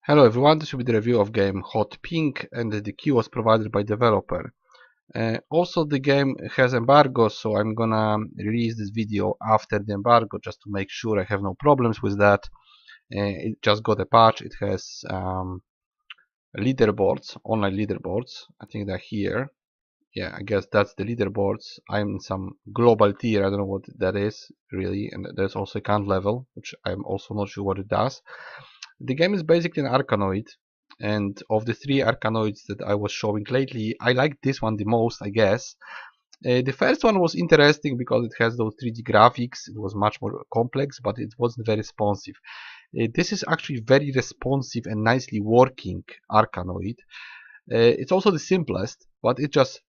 Hello everyone, this will be the review of game Hot Pink, and the key was provided by developer. Also the game has embargo, so I'm gonna release this video after the embargo just to make sure I have no problems with that. It just got a patch. It has leaderboards, online leaderboards. I think they're here. Yeah, I guess that's the leaderboards. I'm in some global tier, I don't know what that is really, and there's also account level, which I'm also not sure what it does. The game is basically an Arkanoid, and of the three Arkanoids that I was showing lately, I like this one the most, I guess. The first one was interesting because it has those 3D graphics. It was much more complex, but it wasn't very responsive. This is actually very responsive and nicely working Arkanoid. It's also the simplest, but it just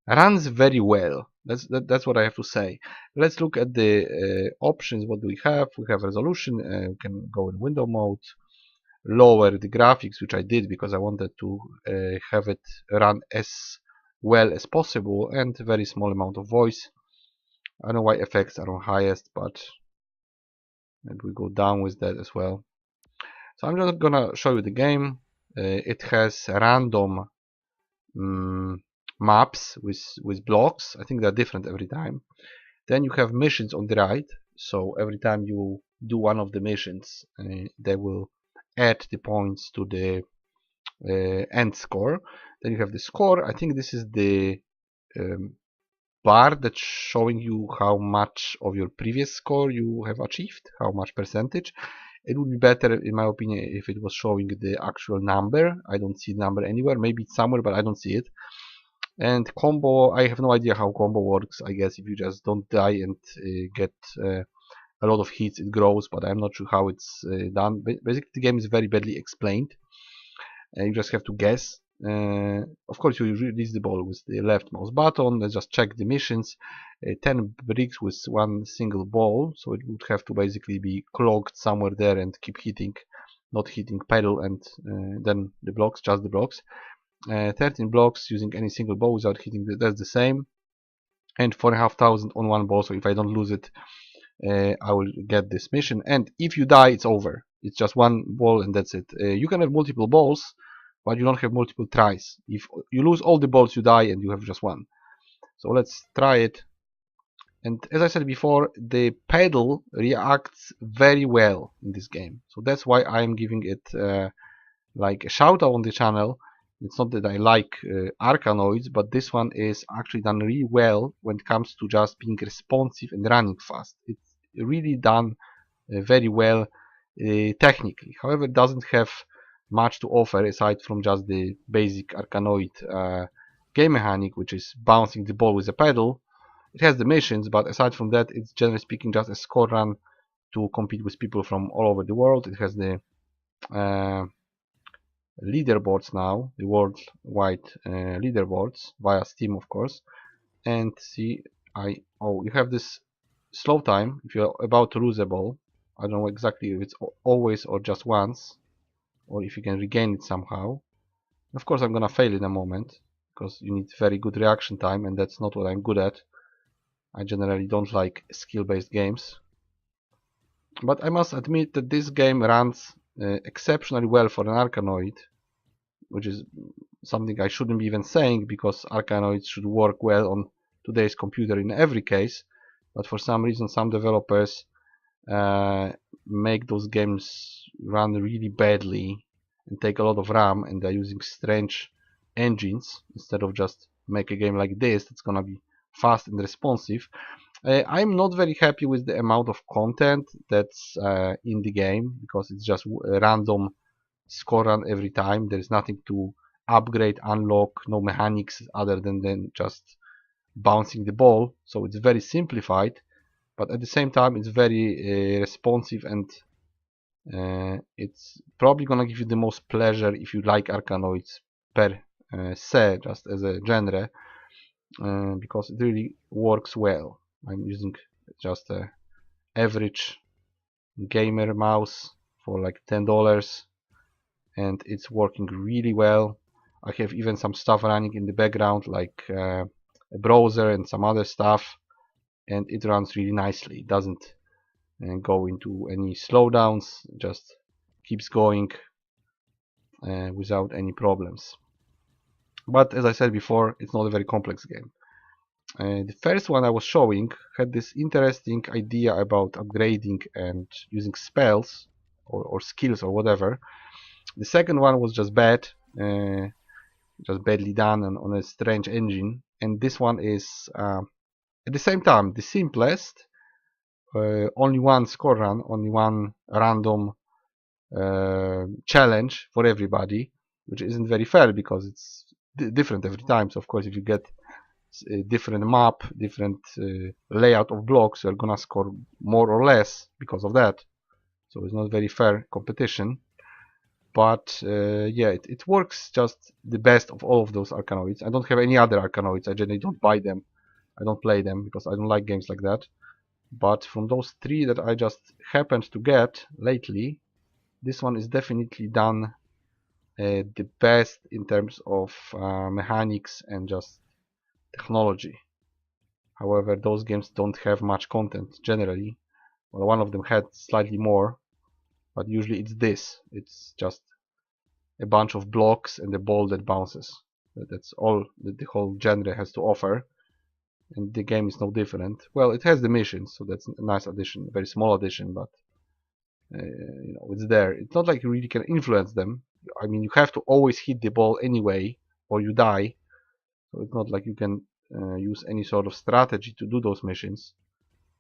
runs very well. That's what I have to say. Let's look at the options. What do we have? We have resolution. We can go in window mode, lower the graphics, which I did because I wanted to have it run as well as possible, and a very small amount of voice. I don't know why effects are on highest, but maybe we go down with that as well. So I'm just gonna show you the game. It has random maps with blocks. I think they're different every time. Then you have missions on the right. So every time you do one of the missions, they will add the points to the end score. Then you have the score. I think this is the bar that's showing you how much of your previous score you have achieved, how much percentage. It would be better, in my opinion, if it was showing the actual number. I don't see the number anywhere. Maybe it's somewhere, but I don't see it. And combo, I have no idea how combo works. I guess if you just don't die and get a lot of hits, it grows, but I'm not sure how it's done. Basically, the game is very badly explained. You just have to guess. Of course, you release the ball with the left mouse button. Let's just check the missions. 10 bricks with one single ball, so it would have to basically be clogged somewhere there and keep hitting, not hitting pedal and then the blocks, just the blocks. 13 blocks using any single ball without hitting that's the same, and 4,500 on one ball, so if I don't lose it, I will get this mission. And if you die, it's over. It's just one ball and that's it. You can have multiple balls, but you don't have multiple tries. If you lose all the balls, you die and you have just one. So let's try it. And as I said before, the pedal reacts very well in this game, so that's why I'm giving it like a shout out on the channel. It's not that I like Arkanoids, but this one is actually done really well when it comes to just being responsive and running fast. It's really done very well technically. However, it doesn't have much to offer aside from just the basic Arkanoid game mechanic, which is bouncing the ball with a pedal. It has the missions, but aside from that, it's generally speaking just a score run to compete with people from all over the world. It has the leaderboards now, the worldwide leaderboards via Steam, of course. And see, you have this slow time if you're about to lose a ball. I don't know exactly if it's always or just once, or if you can regain it somehow. Of course, I'm gonna fail in a moment because you need very good reaction time, and that's not what I'm good at. I generally don't like skill-based games. But I must admit that this game runs exceptionally well for an Arkanoid, which is something I shouldn't be even saying because Arkanoids should work well on today's computer in every case. But for some reason, some developers make those games run really badly and take a lot of RAM, and they're using strange engines instead of just make a game like this that's gonna be fast and responsive. I'm not very happy with the amount of content that's in the game because it's just a random score run every time. There is nothing to upgrade, unlock, no mechanics other than just bouncing the ball. So it's very simplified, but at the same time it's very responsive, and it's probably gonna give you the most pleasure if you like Arkanoids per se, just as a genre, because it really works well. I'm using just a average gamer mouse for like $10, and it's working really well. I have even some stuff running in the background like a browser and some other stuff, and it runs really nicely. It doesn't go into any slowdowns, just keeps going without any problems. But as I said before, it's not a very complex game. The first one I was showing had this interesting idea about upgrading and using spells or skills or whatever. The second one was just bad, just badly done and on a strange engine. And this one is at the same time the simplest, only one score run, only one random challenge for everybody, which isn't very fair because it's different every time. So of course, if you get a different map, different layout of blocks, you're gonna score more or less because of that. So it's not very fair competition. But yeah, it works just the best of all of those Arkanoids. I don't have any other Arkanoids. I generally don't buy them. I don't play them because I don't like games like that. But from those three that I just happened to get lately, this one is definitely done the best in terms of mechanics and just technology. However, those games don't have much content generally. Well, one of them had slightly more, but usually it's this. It's just a bunch of blocks and a ball that bounces. That's all that the whole genre has to offer. And the game is no different. Well, it has the missions, so that's a nice addition, a very small addition, but you know, it's there. It's not like you really can influence them. I mean, you have to always hit the ball anyway, or you die. So it's not like you can use any sort of strategy to do those missions.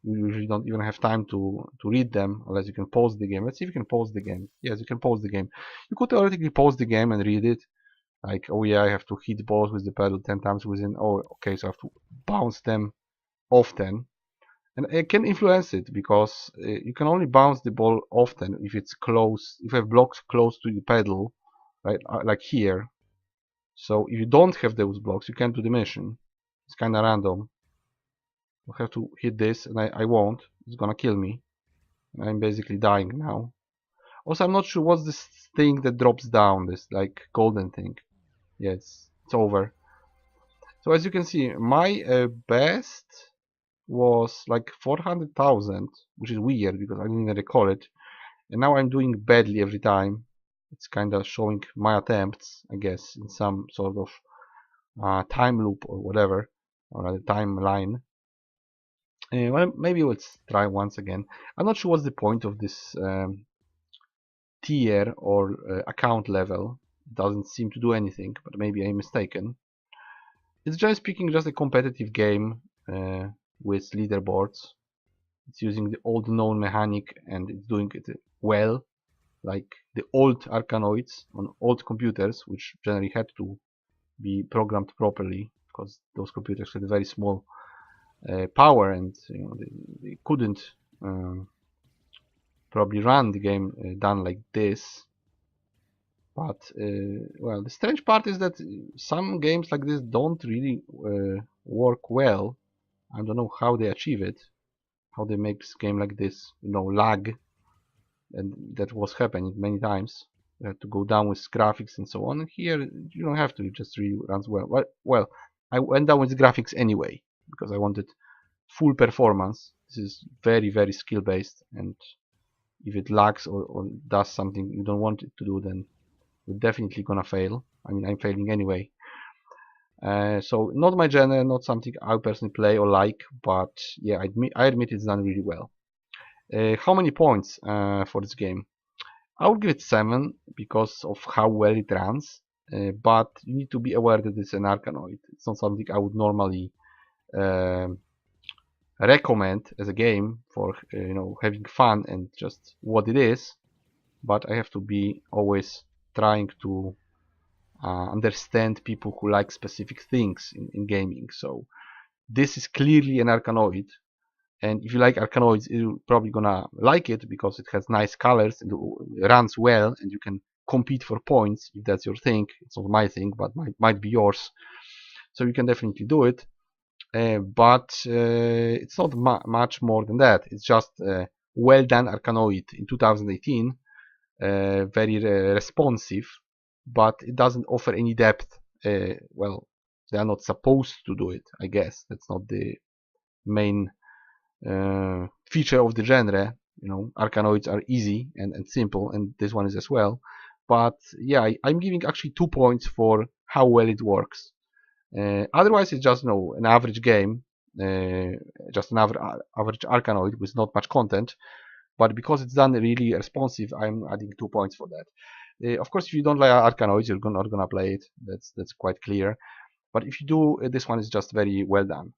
You usually don't even have time to read them unless you can pause the game. Let's see if you can pause the game. Yes, you can pause the game. You could theoretically pause the game and read it. Like, oh yeah, I have to hit balls with the pedal 10 times within. Oh, okay, so I have to bounce them often. And it can influence it because you can only bounce the ball often if it's close, if you have blocks close to the pedal, right? Like here. So if you don't have those blocks, you can't do the mission. It's kind of random. I have to hit this, and I won't. It's gonna kill me. I'm basically dying now. Also, I'm not sure what's this thing that drops down, this like golden thing. Yeah, it's over. So as you can see, my best was like 400,000, which is weird because I didn't even recall it. And now I'm doing badly every time. It's kind of showing my attempts, I guess, in some sort of time loop or whatever, or a timeline. Well, maybe let's try once again. I'm not sure what's the point of this tier or account level. It doesn't seem to do anything, but maybe I'm mistaken. It's just speaking just a competitive game with leaderboards. It's using the old known mechanic and it's doing it well, like the old Arkanoids on old computers, which generally had to be programmed properly because those computers had very small power and you know they couldn't probably run the game done like this. But well, the strange part is that some games like this don't really work well. I don't know how they achieve it, how they make this game like this, you know, lag, and that was happening many times. You had to go down with graphics and so on. And here you don't have to; it just really runs well. Well, I went down with graphics anyway because I wanted full performance. This is very skill based, and if it lags or does something you don't want it to do, then you're definitely gonna fail. I mean, I'm failing anyway. So not my genre, not something I personally play or like, but yeah, I admit it's done really well. How many points for this game? I would give it 7 because of how well it runs, but you need to be aware that it's an Arkanoid. It's not something I would normally recommend as a game for you know, having fun and just what it is, but I have to be always trying to understand people who like specific things in gaming. So this is clearly an Arkanoid, and if you like Arkanoids, you're probably gonna like it because it has nice colors and it runs well, and you can compete for points if that's your thing. It's not my thing, but might be yours. So you can definitely do it. But it's not much more than that. It's just well done Arkanoid in 2018, very responsive, but it doesn't offer any depth. Well, they are not supposed to do it, I guess. That's not the main feature of the genre. You know, Arkanoids are easy and simple, and this one is as well. But yeah, I'm giving actually 2 points for how well it works. Otherwise, it's just, you know, an average game, just an average Arkanoid with not much content. But because it's done really responsive, I'm adding 2 points for that. Of course, if you don't like Arkanoids, you're not gonna play it. That's quite clear. But if you do, this one is just very well done.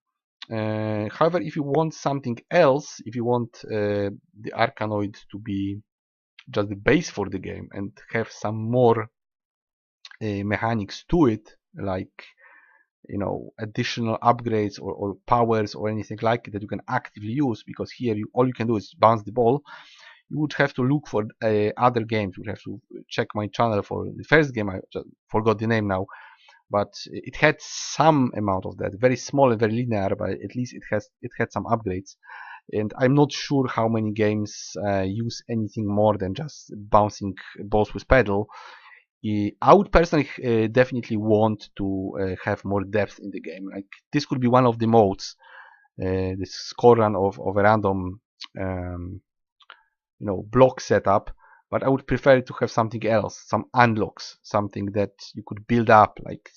However, if you want something else, if you want the Arkanoid to be just the base for the game and have some more mechanics to it, like, you know, additional upgrades or powers or anything like it that you can actively use, because here all you can do is bounce the ball, you would have to look for other games. You would have to check my channel for the first game. I just forgot the name now, but it had some amount of that, very small and very linear, but at least it had some upgrades. And I'm not sure how many games use anything more than just bouncing balls with pedal. I would personally definitely want to have more depth in the game. Like, this could be one of the modes, this score run of a random you know, block setup, but I would prefer to have something else, some unlocks, something that you could build up, like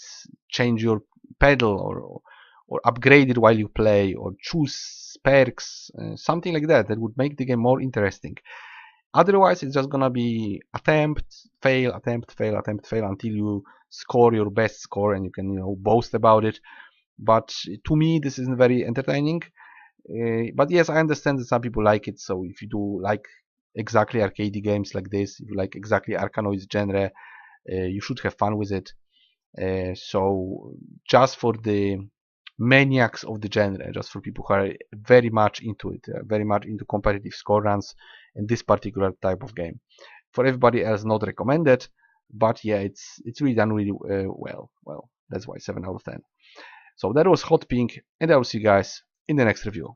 change your pedal or upgrade it while you play, or choose perks, something like that that would make the game more interesting. Otherwise, it's just gonna be attempt, fail, attempt, fail, attempt, fail until you score your best score and you can, you know, boast about it. But to me, this isn't very entertaining. But yes, I understand that some people like it. So if you do like exactly arcade games like this, if you like exactly Arkanoids genre, you should have fun with it. So just for the maniacs of the genre, just for people who are very much into it, very much into competitive score runs and this particular type of game. For everybody else, not recommended, but yeah, it's really done really well. Well, that's why 7 out of 10. So that was Hot Pink, and I will see you guys in the next review.